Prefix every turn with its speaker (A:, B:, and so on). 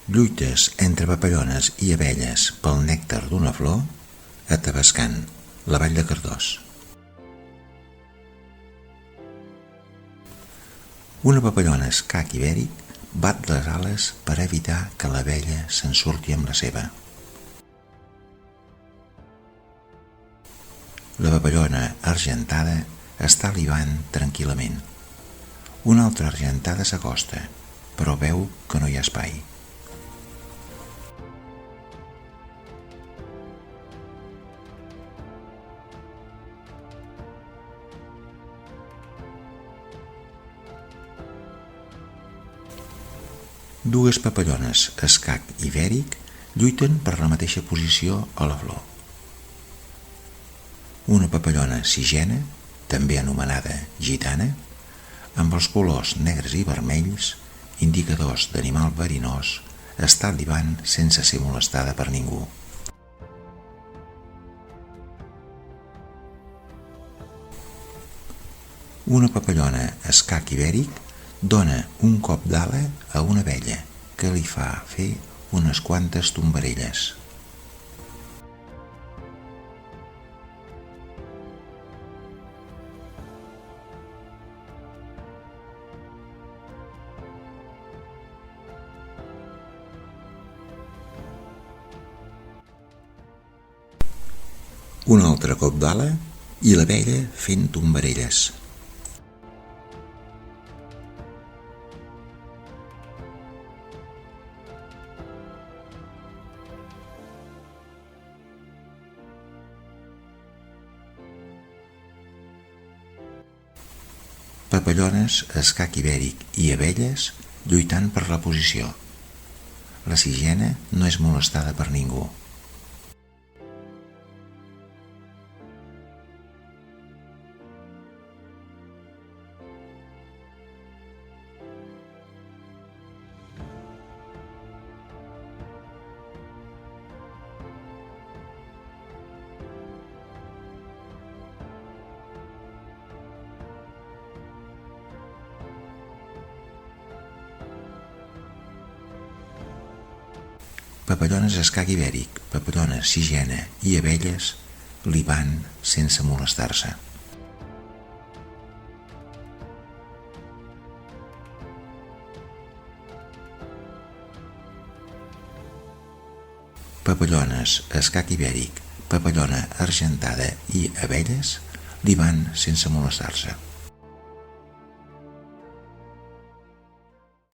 A: Lluites entre papallones i abelles pel nèctar d'una flor a Tavascan, la Vall de Cardós. Una papallona escac ibèric bat les ales per evitar que l'abella se'n surti amb la seva. La papallona argentada està libant tranquil·lament. Una altra argentada s'acosta, però veu que no hi ha espai. Dues papallones escac ibèric lluiten per la mateixa posició a la flor. Una papallona sigena, també anomenada gitana, amb els colors negres i vermells, indicadors d'animal verinós, està libant sense ser molestada per ningú. Una papallona escac ibèric dona un cop d'ala a una abella que li fa fer unes quantes tombarelles. Un altre cop d'ala i l'abella fent tombarelles. Papallones escac ibèric i abelles lluitant per la posició. La sigena no és molestada per ningú. Papallones escac ibèric, papallones sigena i abelles libant sense molestar-se. Papallones escac ibèric, papallona argentada i abelles libant sense molestar-se.